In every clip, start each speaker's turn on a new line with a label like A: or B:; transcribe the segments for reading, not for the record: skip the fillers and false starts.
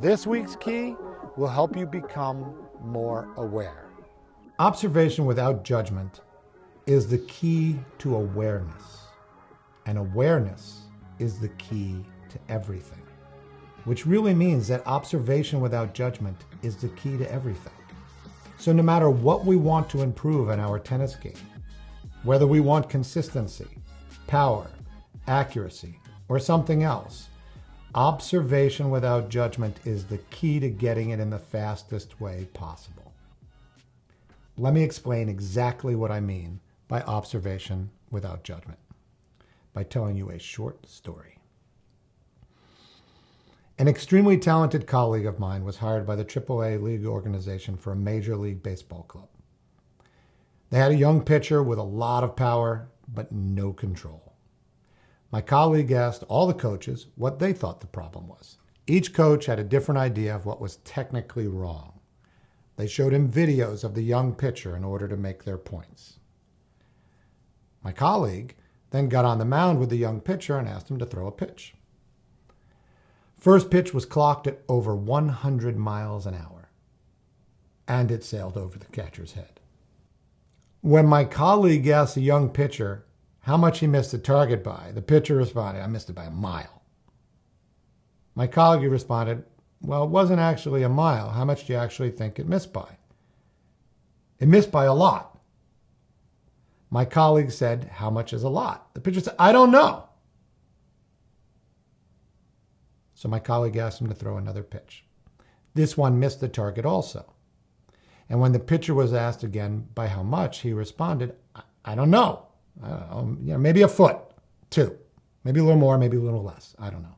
A: This week's key will help you become more aware.
B: Observation without judgment is the key to awareness, and awareness is the key to everything, which really means that observation without judgment is the key to everything. So no matter what we want to improve in our tennis game, whether we want consistency, power, accuracy, or something else, observation without judgment is the key to getting it in the fastest way possible. Let me explain exactly what I mean by observation without judgment by telling you a short story. An extremely talented colleague of mine was hired by the AAA league organization for a Major League Baseball club. They had a young pitcher with a lot of power, but no control. My colleague asked all the coaches what they thought the problem was. Each coach had a different idea of what was technically wrong. They showed him videos of the young pitcher in order to make their points. My colleague then got on the mound with the young pitcher and asked him to throw a pitch. First pitch was clocked at over 100 miles an hour, and it sailed over the catcher's head. When my colleague asked the young pitcher how much he missed the target by, the pitcher responded, "I missed it by a mile." My colleague responded, "Well, it wasn't actually a mile. How much do you actually think it missed by?" "It missed by a lot." My colleague said, "How much is a lot?" The pitcher said, "I don't know." So my colleague asked him to throw another pitch. This one missed the target also. And when the pitcher was asked again by how much, he responded, I don't know. Maybe a foot, 2. Maybe a little more, maybe a little less. I don't know.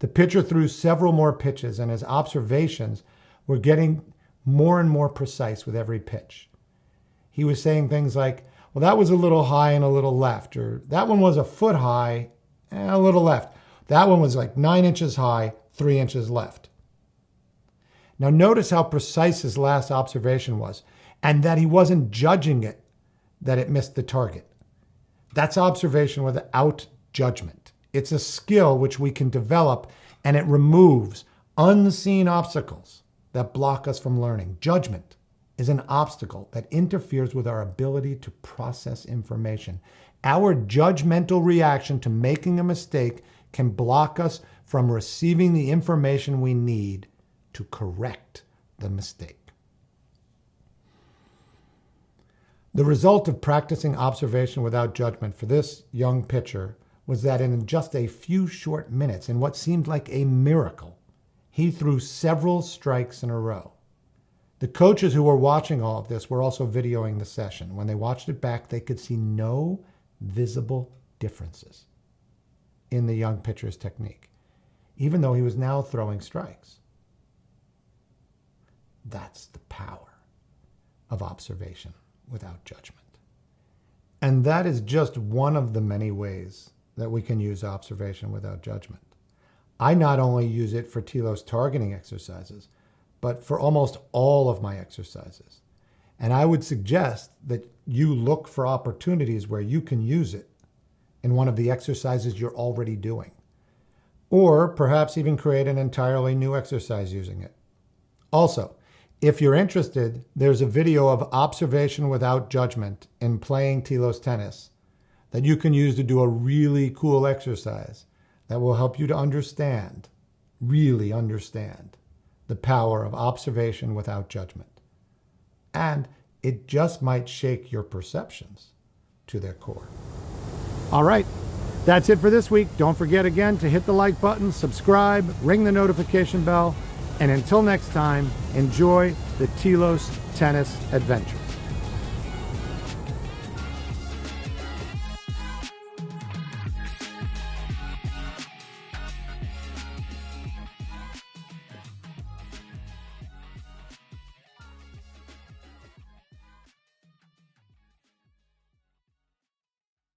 B: The pitcher threw several more pitches, and his observations were getting more and more precise with every pitch. He was saying things like, well, that was a little high and a little left, or that one was a foot high and a little left. That one was like 9 inches high, 3 inches left. Now notice how precise his last observation was, and that he wasn't judging it, that it missed the target. That's observation without judgment. It's a skill which we can develop, and it removes unseen obstacles that block us from learning. Judgment is an obstacle that interferes with our ability to process information. Our judgmental reaction to making a mistake can block us from receiving the information we need to correct the mistake. The result of practicing observation without judgment for this young pitcher was that in just a few short minutes, in what seemed like a miracle, he threw several strikes in a row. The coaches who were watching all of this were also videoing the session. When they watched it back, they could see no visible differences in the young pitcher's technique, even though he was now throwing strikes. That's the power of observation without judgment. And that is just one of the many ways that we can use observation without judgment. I not only use it for TELOS targeting exercises, but for almost all of my exercises. And I would suggest that you look for opportunities where you can use it in one of the exercises you're already doing, or perhaps even create an entirely new exercise using it. Also, if you're interested, there's a video of observation without judgment in playing TELOS tennis that you can use to do a really cool exercise that will help you to understand, really understand, the power of observation without judgment. And it just might shake your perceptions to their core.
A: All right, that's it for this week. Don't forget again to hit the like button, subscribe, ring the notification bell, and until next time, enjoy the TELOS tennis adventure.